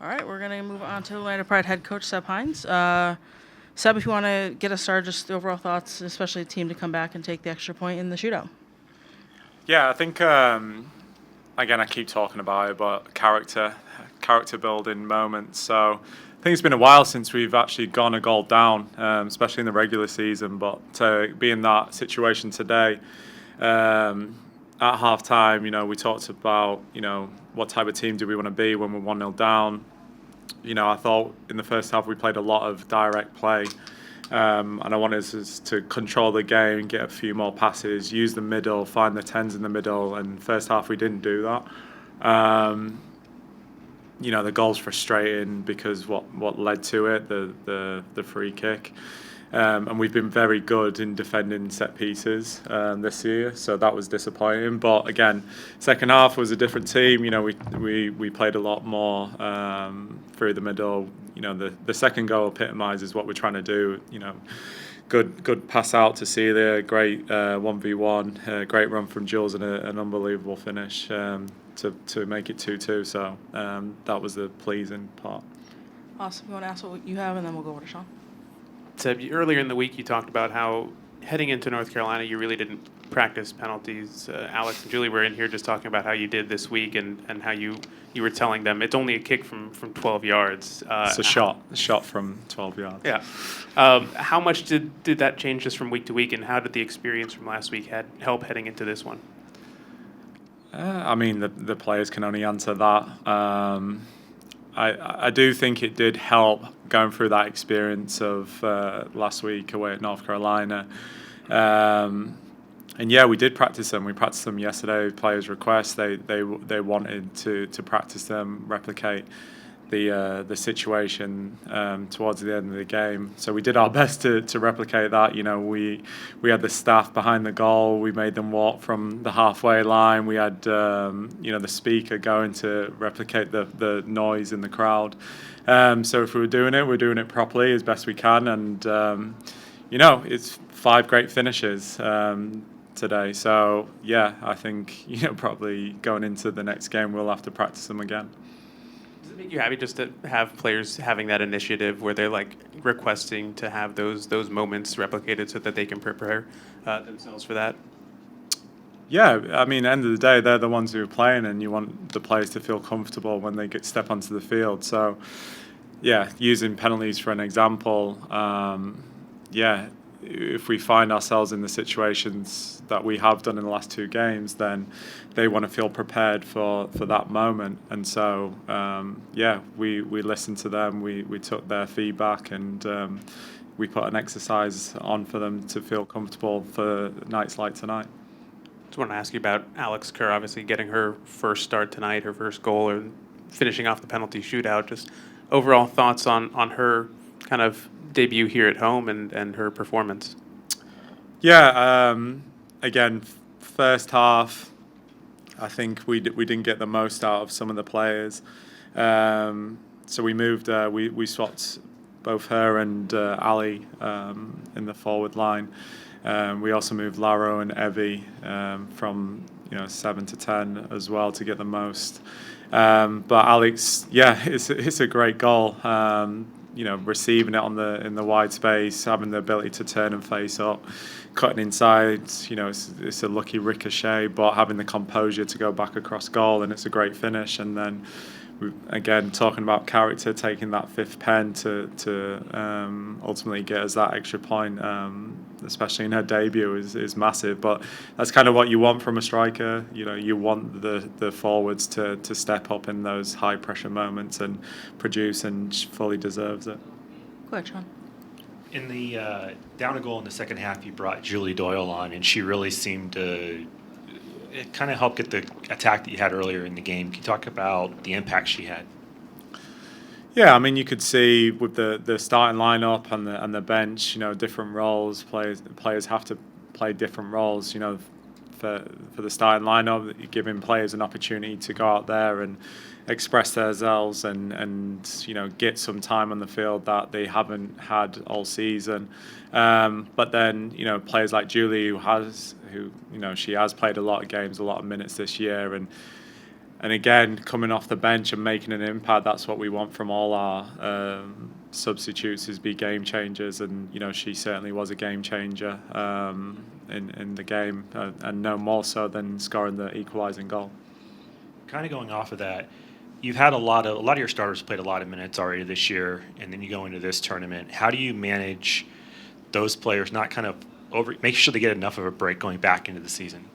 All right, we're going to move on to Atlanta Pride head coach Seb Hines. Seb, if you want to get us started, just the overall thoughts, especially the team to come back and take the extra point in the shootout. Yeah, I think again I keep talking about it, but character building moments. So I think it's been a while since we've actually gone a goal down, especially in the regular season. But to be in that situation today, at half time, we talked about what type of team do we want to be when we're 1-0 down. I thought in the first half we played a lot of direct play. And I wanted us to control the game, get a few more passes, use the middle, find the tens in the middle. And first half we didn't do that. The goal's frustrating because what led to it, the free kick. And we've been very good in defending set pieces this year, so that was disappointing. But again, second half was a different team. We played a lot more through the middle. The second goal epitomises what we're trying to do. Good pass out to Celia, great 1v1, great run from Jules, and an unbelievable finish to make it 2-2. So that was the pleasing part. Awesome. You want to ask what you have, and then we'll go over to Sean. Seb, earlier in the week you talked about how heading into North Carolina you really didn't practice penalties. Alex and Julie were in here just talking about how you did this week and how you were telling them it's only a kick from 12 yards. It's a shot from 12 yards. Yeah. How much did that change just from week to week, and how did the experience from last week help heading into this one? The players can only answer that. I do think it did help going through that experience of last week away at North Carolina. And yeah, we did practice them. We practiced them yesterday. Players' requests. They wanted to practice them, replicate the situation towards the end of the game. So we did our best to replicate that. We had the staff behind the goal. We made them walk from the halfway line. We had the speaker going to replicate the noise in the crowd. So if we were doing it, we're doing it properly as best we can. And it's 5 great finishes today. So yeah, I think probably going into the next game we'll have to practice them again. Does it make you happy just to have players having that initiative where they're like requesting to have those moments replicated so that they can prepare themselves for that? Yeah, at the end of the day, they're the ones who are playing, and you want the players to feel comfortable when they step onto the field. So, yeah, using penalties for an example, if we find ourselves in the situations that we have done in the last 2 games, then they want to feel prepared for that moment. And so, we listened to them, we took their feedback, and we put an exercise on for them to feel comfortable for nights like tonight. Just want to ask you about Alex Kerr, obviously getting her first start tonight, her first goal, or finishing off the penalty shootout. Just overall thoughts on her kind of debut here at home and her performance. Yeah, again, first half, I think we didn't get the most out of some of the players. So we moved, we swapped both her and Ali in the forward line. We also moved Laro and Evie from 7 to 10 as well to get the most. But Alex, yeah, it's a great goal. Receiving it in the wide space, having the ability to turn and face up, cutting inside. It's a lucky ricochet, but having the composure to go back across goal, and it's a great finish. And then, again, talking about character, taking that 5th pen to ultimately get us that extra point, especially in her debut, is massive. But that's kind of what you want from a striker. You want the forwards to step up in those high pressure moments and produce, and she fully deserves it. Go ahead, Sean. In the down a goal in the second half, you brought Julie Doyle on, and she really seemed to it kind of helped get the attack that you had earlier in the game. Can you talk about the impact she had? Yeah, you could see with the starting lineup and the bench, different roles. Players have to play different roles. For the starting lineup, you're giving players an opportunity to go out there and express themselves and get some time on the field that they haven't had all season. But then players like Julie, who she has played a lot of games, a lot of minutes this year, and And again, coming off the bench and making an impact, that's what we want from all our substitutes, is be game changers. And, she certainly was a game changer in the game, and no more so than scoring the equalising goal. Kind of going off of that, you've had a lot of your starters played a lot of minutes already this year, and then you go into this tournament. How do you manage those players not kind of make sure they get enough of a break going back into the season?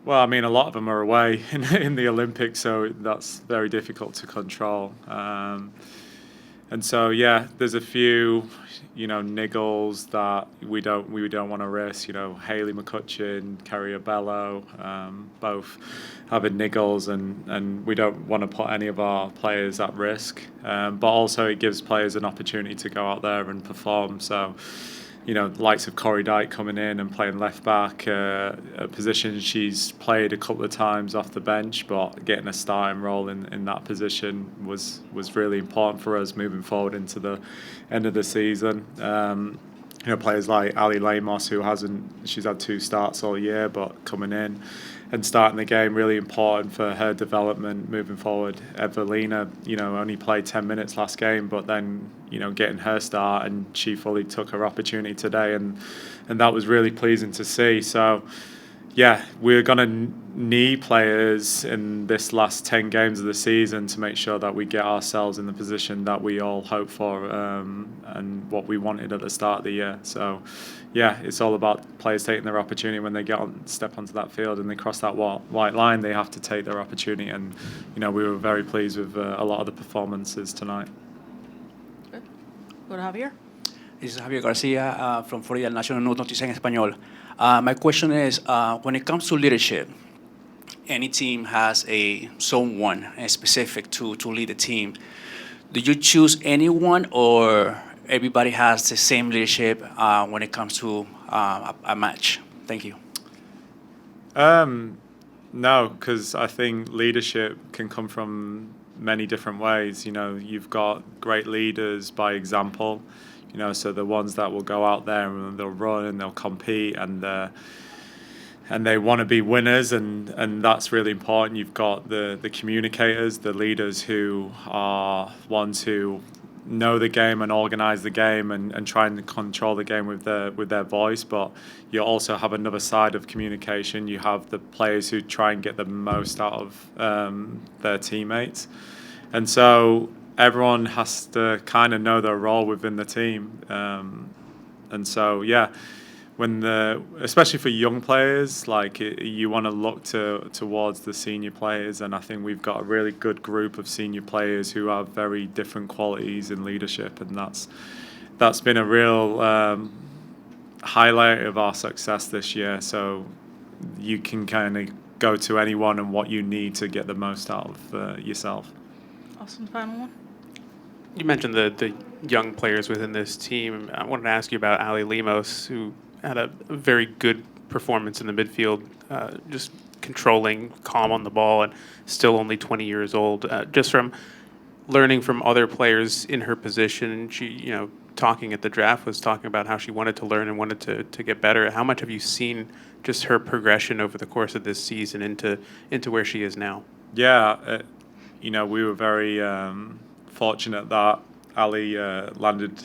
Well, I mean, a lot of them are away in the Olympics, so that's very difficult to control. And so, yeah, there's a few, niggles that we don't want to risk. Haley McCutcheon, Kerry Abello, both having niggles, and we don't want to put any of our players at risk. But also, it gives players an opportunity to go out there and perform. So, the likes of Corey Dyke coming in and playing left back, a position she's played a couple of times off the bench, but getting a starting role in that position was really important for us moving forward into the end of the season. Players like Ali Lamos, she's had 2 starts all year, but coming in and starting the game, really important for her development moving forward. Evelina, only played 10 minutes last game, but then, getting her start, and she fully took her opportunity today, and that was really pleasing to see. So, yeah, we're going to need players in this last 10 games of the season to make sure that we get ourselves in the position that we all hope for, and what we wanted at the start of the year. So, yeah, it's all about players taking their opportunity when they step onto that field and they cross that white line. They have to take their opportunity, and we were very pleased with a lot of the performances tonight. Good. Go to Javier. This is Javier Garcia from Florida National News Noticias en Español. My question is, when it comes to leadership, any team has someone specific to lead the team. Do you choose anyone, or everybody has the same leadership when it comes to a match? Thank you. No, because I think leadership can come from many different ways. You've got great leaders by example. So the ones that will go out there and they'll run and they'll compete, and they want to be winners, and that's really important. You've got the communicators, the leaders who are ones who know the game and organize the game and try and control the game with their voice. But you also have another side of communication. You have the players who try and get the most out of their teammates, and so everyone has to kind of know their role within the team. And so, yeah, especially for young players, you want to look towards the senior players, and I think we've got a really good group of senior players who have very different qualities in leadership, and that's been a real highlight of our success this year. So you can kind of go to anyone and what you need to get the most out of yourself. Austin, final one. You mentioned the young players within this team. I wanted to ask you about Ali Lemos, who had a very good performance in the midfield, just controlling, calm on the ball, and still only 20 years old. Just from learning from other players in her position, she, talking at the draft, was talking about how she wanted to learn and wanted to get better. How much have you seen just her progression over the course of this season into where she is now? Yeah, we were very fortunate that Ali landed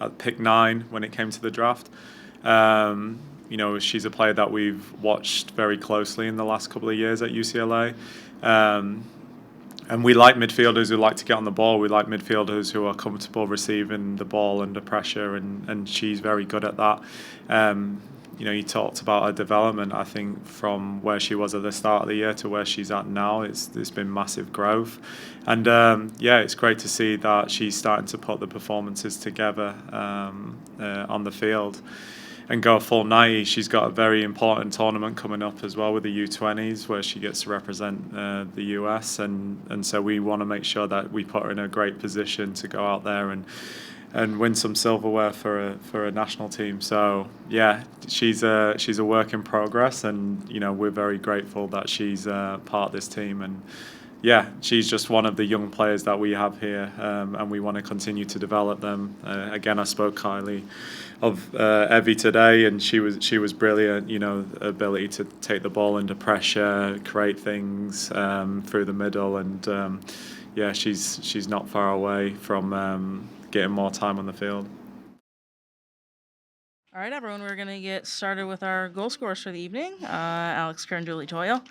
at pick 9 when it came to the draft. She's a player that we've watched very closely in the last couple of years at UCLA. And we like midfielders who like to get on the ball. We like midfielders who are comfortable receiving the ball under pressure, and she's very good at that. You talked about her development. I think from where she was at the start of the year to where she's at now, there's been massive growth. And it's great to see that she's starting to put the performances together on the field and go full 90. She's got a very important tournament coming up as well with the U20s, where she gets to represent the US, and so we want to make sure that we put her in a great position to go out there and win some silverware for a national team. So yeah, she's a work in progress, and we're very grateful that she's part of this team, yeah, she's just one of the young players that we have here, and we want to continue to develop them. Again, I spoke highly of Evie today, and she was brilliant. You know, ability to take the ball under pressure, create things through the middle, and yeah, she's not far away from getting more time on the field. All right, everyone, we're going to get started with our goal scorers for the evening. Alex, Kerr, and Julie Doyle.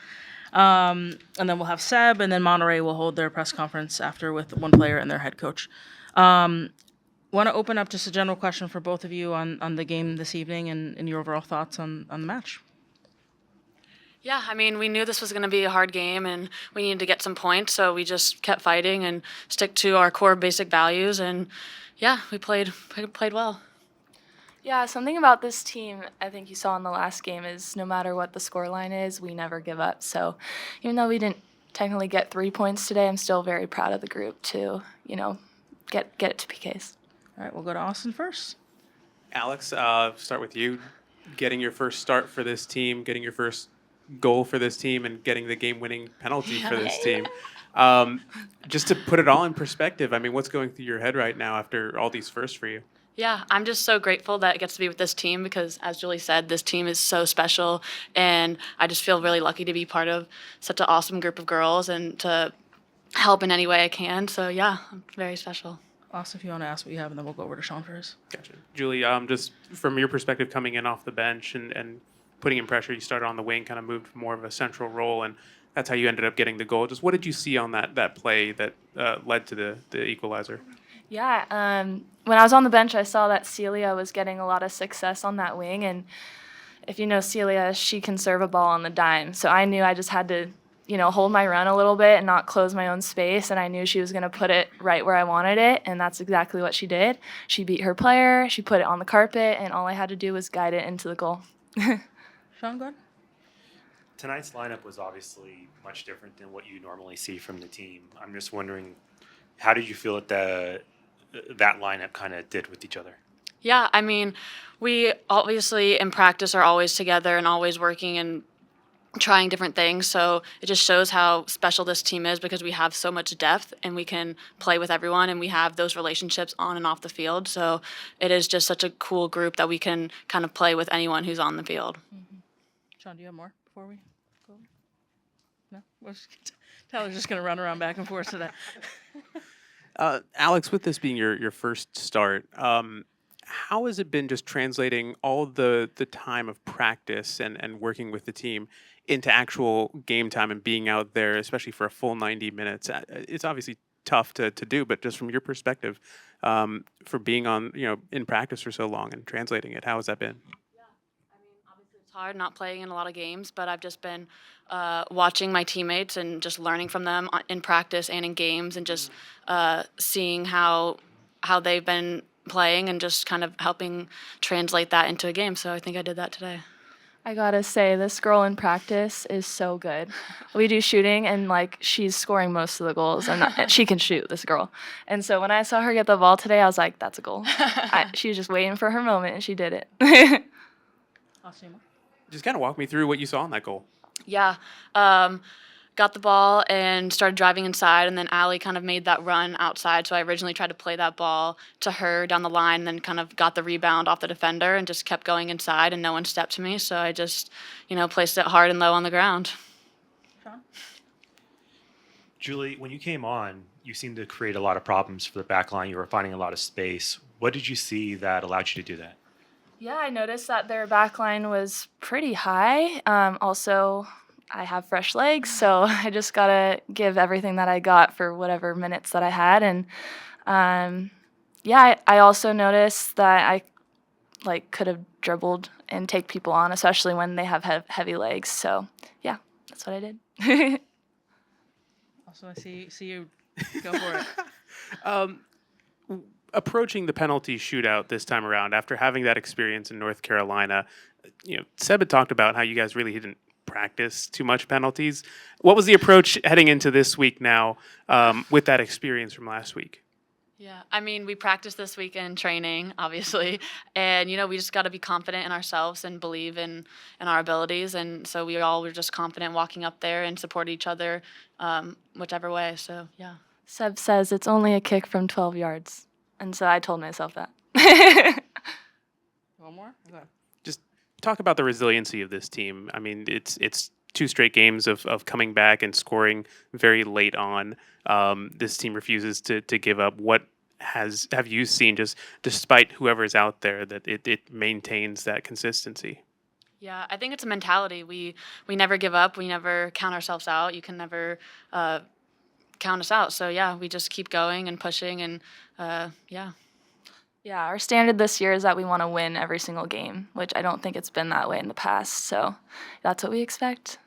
And then we'll have Seb, and then Monterrey will hold their press conference after with one player and their head coach. Want to open up just a general question for both of you on the game this evening and your overall thoughts on the match. Yeah, I mean, we knew this was going to be a hard game and we needed to get some points, so we just kept fighting and stick to our core basic values, and yeah, we played well. Yeah, something about this team I think you saw in the last game is no matter what the scoreline is, we never give up. So even though we didn't technically get 3 points today, I'm still very proud of the group to, get it to PKs. All right, we'll go to Austin first. Alex, start with you. Getting your first start for this team, getting your first goal for this team, and getting the game-winning penalty for this team. Just to put it all in perspective, I mean, what's going through your head right now after all these firsts for you? Yeah, I'm just so grateful that it gets to be with this team because, as Julie said, this team is so special, and I just feel really lucky to be part of such an awesome group of girls and to help in any way I can. So yeah, very special. Austin, if you want to ask what you have, and then we'll go over to Sean first. Gotcha. Julie, just from your perspective coming in off the bench and putting in pressure, you started on the wing, kind of moved more of a central role, and that's how you ended up getting the goal. Just what did you see on that play that led to the equalizer? Yeah, when I was on the bench, I saw that Celia was getting a lot of success on that wing, and if you know Celia, she can serve a ball on the dime. So I knew I just had to, hold my run a little bit and not close my own space, and I knew she was going to put it right where I wanted it, and that's exactly what she did. She beat her player, she put it on the carpet, and all I had to do was guide it into the goal. Sean, go ahead. Tonight's lineup was obviously much different than what you normally see from the team. I'm just wondering, how did you feel that that lineup kind of did with each other? Yeah, I mean, we obviously in practice are always together and always working and trying different things. So it just shows how special this team is because we have so much depth and we can play with everyone and we have those relationships on and off the field. So it is just such a cool group that we can kind of play with anyone who's on the field. Mm-hmm. Sean, do you have more before we go? No? Tyler's just going to run around back and forth today. Alex, with this being your first start, how has it been just translating all the time of practice and working with the team into actual game time and being out there, especially for a full 90 minutes? It's obviously tough to do, but just from your perspective, for being on in practice for so long and translating it, how has that been? It's hard not playing in a lot of games, but I've just been watching my teammates and just learning from them in practice and in games and just seeing how they've been playing and just kind of helping translate that into a game. So I think I did that today. I gotta say, this girl in practice is so good. We do shooting, and she's scoring most of the goals, and she can shoot, this girl. And so when I saw her get the ball today, I was like, "That's a goal." She was just waiting for her moment, and she did it. Awesome. Just kind of walk me through what you saw in that goal. Yeah. Got the ball and started driving inside, and then Allie kind of made that run outside. So I originally tried to play that ball to her down the line, and then kind of got the rebound off the defender and just kept going inside, and no one stepped to me. So I just, placed it hard and low on the ground. Sean? Julie, when you came on, you seemed to create a lot of problems for the back line. You were finding a lot of space. What did you see that allowed you to do that? Yeah, I noticed that their back line was pretty high. Also, I have fresh legs, so I just got to give everything that I got for whatever minutes that I had. And, I also noticed that I could have dribbled and take people on, especially when they have heavy legs. So, yeah, that's what I did. Also, I see you go for it. Approaching the penalty shootout this time around, after having that experience in North Carolina, Seb had talked about how you guys really didn't practice too much penalties. What was the approach heading into this week now with that experience from last week? Yeah, I mean, we practiced this week in training, obviously, and we just got to be confident in ourselves and believe in our abilities, and so we all were just confident walking up there and support each other, whichever way. So yeah. Seb says it's only a kick from 12 yards, and so I told myself that. One more? Okay. Just talk about the resiliency of this team. I mean, it's 2 straight games of coming back and scoring very late on. This team refuses to give up. What have you seen, just despite whoever's out there, that it maintains that consistency? Yeah, I think it's a mentality. We never give up. We never count ourselves out. You can never count us out. So yeah, we just keep going and pushing, and yeah. Yeah, our standard this year is that we want to win every single game, which I don't think it's been that way in the past. So that's what we expect.